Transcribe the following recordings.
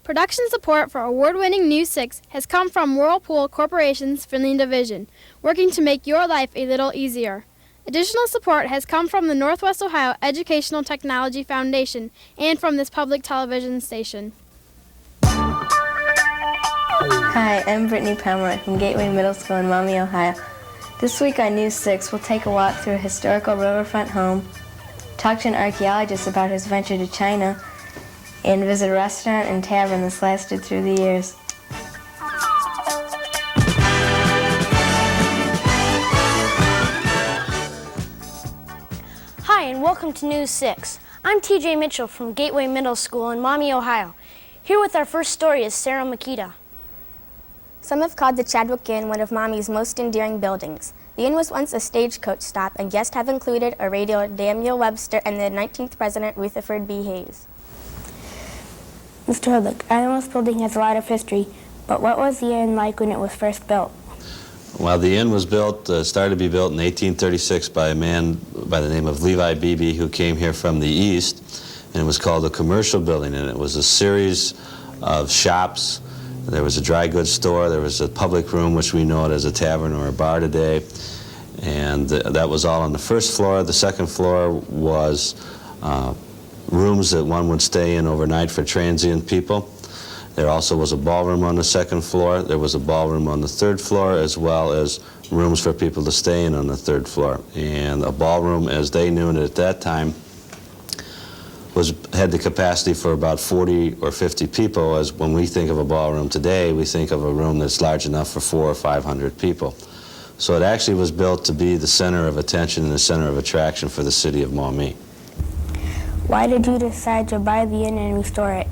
Production support for award-winning News 6 has come from Whirlpool Corporation's Finley Division, working to make your life a little easier. Additional support has come from the Northwest Ohio Educational Technology Foundation and from this public television station. Hi, I'm Brittany Pomeroy from Gateway Middle School in Maumee, Ohio. This week on News 6, we'll take a walk through a historical riverfront home, talk to an archaeologist about his venture to China, and visit a restaurant and tavern that's lasted through the years. Hi, and welcome to News 6. I'm TJ Mitchell from Gateway Middle School in Maumee, Ohio. Here with our first story is Sarah Makita. Some have called the Chadwick Inn one of Maumee's most endearing buildings. The inn was once a stagecoach stop, and guests have included a radio Daniel Webster and the 19th President Rutherford B. Hayes. Mr. Hudlick, I know this building has a lot of history, but what was the inn like when it was first built? Well, the inn was built, started to be built in 1836 by a man by the name of Levi Beebe, who came here from the east, and it was called a commercial building, and it was a series of shops. There was a dry goods store, there was a public room, which we know it as a tavern or a bar today, and that was all on the first floor. The second floor was rooms that one would stay in overnight for transient people. There also was a ballroom on the second floor. There was a ballroom on the third floor, as well as rooms for people to stay in on the third floor. And a ballroom, as they knew it at that time, had the capacity for about 40 or 50 people, as when we think of a ballroom today, we think of a room that's large enough for 400 or 500 people. So it actually was built to be the center of attention and the center of attraction for the city of Maumee. Why did you decide to buy the inn and restore it?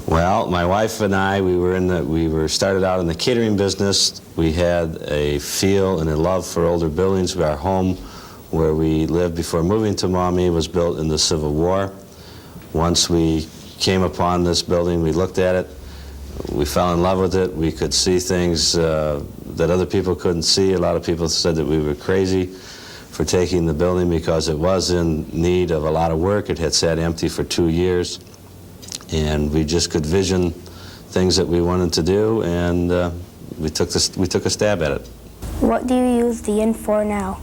Well, my wife and I, we were started out in the catering business. We had a feel and a love for older buildings. Our home, where we lived before moving to Maumee, was built in the Civil War. Once we came upon this building, we looked at it, we fell in love with it. We could see things that other people couldn't see. A lot of people said that we were crazy for taking the building because it was in need of a lot of work. It had sat empty for 2 years, and we just could vision things that we wanted to do, and we took a stab at it. What do you use the inn for now?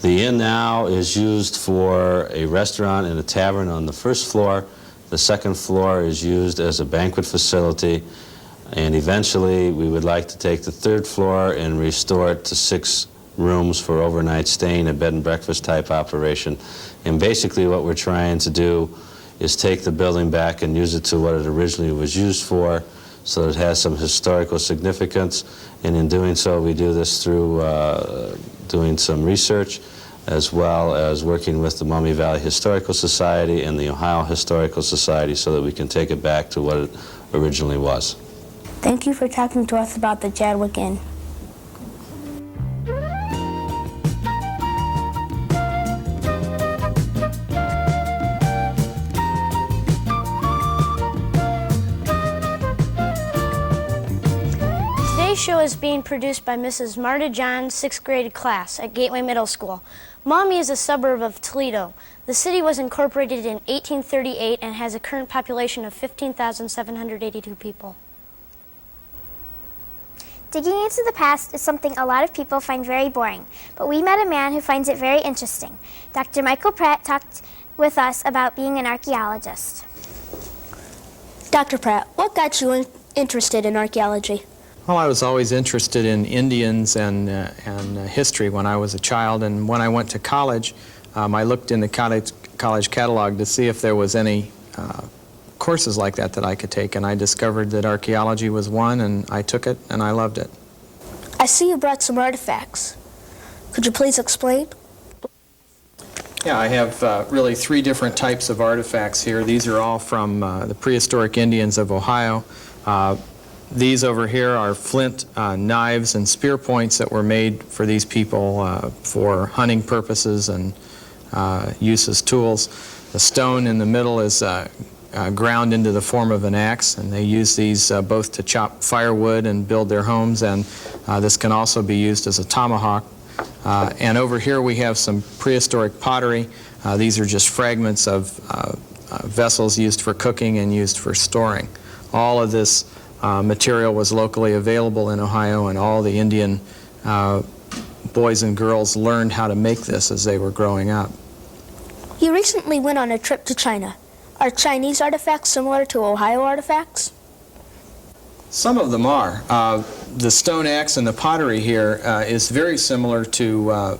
The inn now is used for a restaurant and a tavern on the first floor. The second floor is used as a banquet facility, and eventually we would like to take the third floor and restore it to 6 rooms for overnight staying, a bed and breakfast type operation. And basically what we're trying to do is take the building back and use it to what it originally was used for, so that it has some historical significance. And in doing so, we do this through doing some research, as well as working with the Maumee Valley Historical Society and the Ohio Historical Society, so that we can take it back to what it originally was. Thank you for talking to us about the Chadwick Inn. Today's show is being produced by Mrs. Marta John's 6th grade class at Gateway Middle School. Maumee is a suburb of Toledo. The city was incorporated in 1838 and has a current population of 15,782 people. Digging into the past is something a lot of people find very boring, but we met a man who finds it very interesting. Dr. Michael Pratt talked with us about being an archaeologist. Dr. Pratt, what got you interested in archaeology? Well, I was always interested in Indians and history when I was a child, and when I went to college, I looked in the college catalog to see if there was any courses like that I could take, and I discovered that archaeology was one, and I took it, and I loved it. I see you brought some artifacts. Could you please explain? Yeah, I have really 3 different types of artifacts here. These are all from the prehistoric Indians of Ohio. These over here are flint knives and spear points that were made for these people for hunting purposes and use as tools. The stone in the middle is ground into the form of an axe, and they use these both to chop firewood and build their homes, and this can also be used as a tomahawk. And over here we have some prehistoric pottery. These are just fragments of vessels used for cooking and used for storing. all of this material was locally available in Ohio, and all the Indian boys and girls learned how to make this as they were growing up. You recently went on a trip to China. Are Chinese artifacts similar to Ohio artifacts? Some of them are. The stone axe and the pottery here is very similar to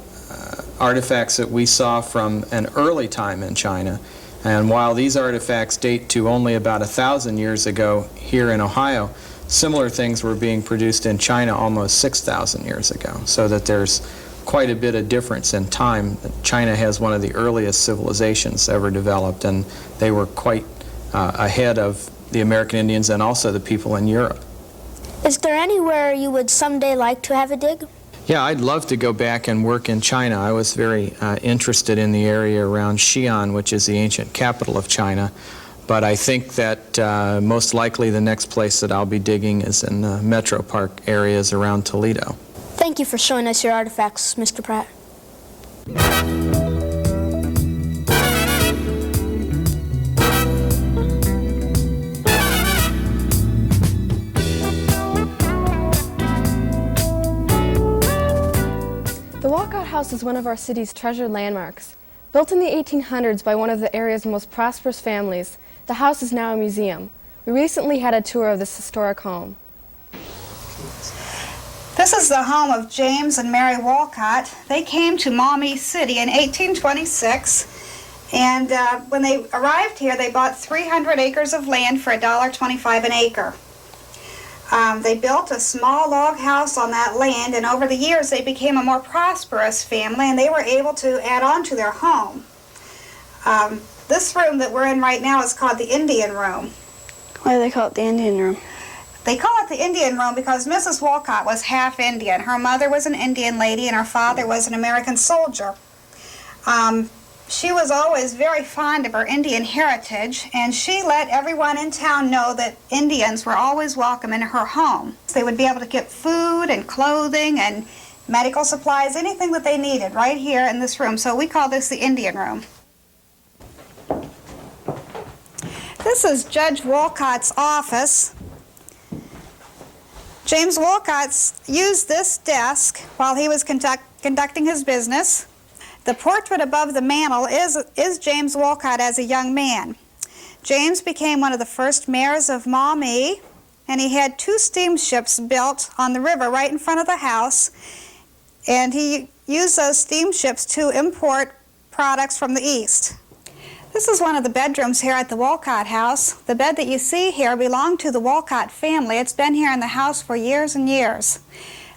artifacts that we saw from an early time in China. And while these artifacts date to only about 1,000 years ago here in Ohio, similar things were being produced in China almost 6,000 years ago, so that there's quite a bit of difference in time. China has one of the earliest civilizations ever developed, and they were quite ahead of the American Indians and also the people in Europe. Is there anywhere you would someday like to have a dig? Yeah, I'd love to go back and work in China. I was very interested in the area around Xi'an, which is the ancient capital of China. But I think that most likely the next place that I'll be digging is in the Metro Park areas around Toledo. Thank you for showing us your artifacts, Mr. Pratt. The Walcott House is one of our city's treasured landmarks. Built in the 1800s by one of the area's most prosperous families, the house is now a museum. We recently had a tour of this historic home. This is the home of James and Mary Walcott. They came to Maumee City in 1826, and when they arrived here, they bought 300 acres of land for $1.25 an acre. They built a small log house on that land, and over the years they became a more prosperous family, and they were able to add on to their home. This room that we're in right now is called the Indian Room. Why do they call it the Indian Room? They call it the Indian Room because Mrs. Wolcott was half Indian. Her mother was an Indian lady and her father was an American soldier. She was always very fond of her Indian heritage, and she let everyone in town know that Indians were always welcome in her home. They would be able to get food and clothing and medical supplies, anything that they needed right here in this room. So we call this the Indian Room. This is Judge Wolcott's office. James Wolcott used this desk while he was conducting his business. The portrait above the mantel is James Wolcott as a young man. James became one of the first mayors of Maumee, and he had 2 steamships built on the river right in front of the house, and he used those steamships to import products from the east. This is one of the bedrooms here at the Wolcott house. The bed that you see here belonged to the Wolcott family. It's been here in the house for years and years.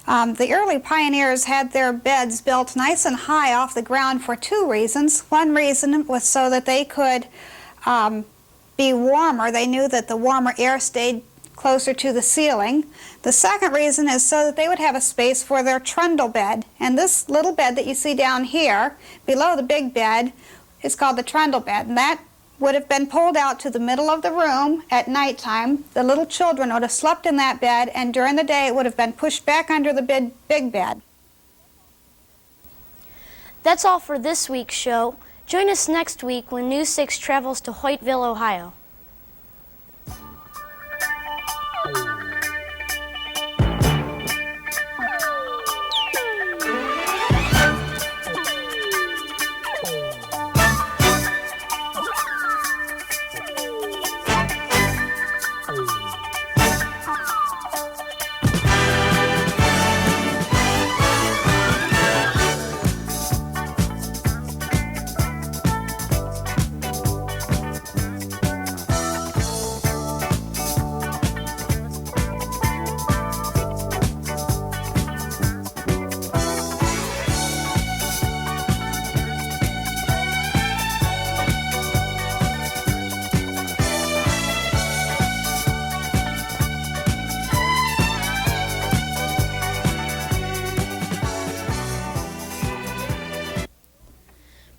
The early pioneers had their beds built nice and high off the ground for 2 reasons. One reason was so that they could be warmer. They knew that the warmer air stayed closer to the ceiling. The second reason is so that they would have a space for their trundle bed. And this little bed that you see down here, below the big bed, is called the trundle bed. And that would have been pulled out to the middle of the room at nighttime. The little children would have slept in that bed, and during the day it would have been pushed back under the big bed. That's all for this week's show. Join us next week when News 6 travels to Hoytville, Ohio.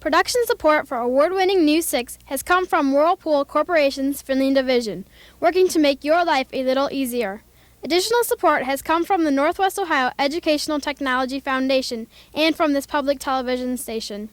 Production support for award-winning News 6 has come from Whirlpool Corporation's Finley Division, working to make your life a little easier. Additional support has come from the Northwest Ohio Educational Technology Foundation and from this public television station.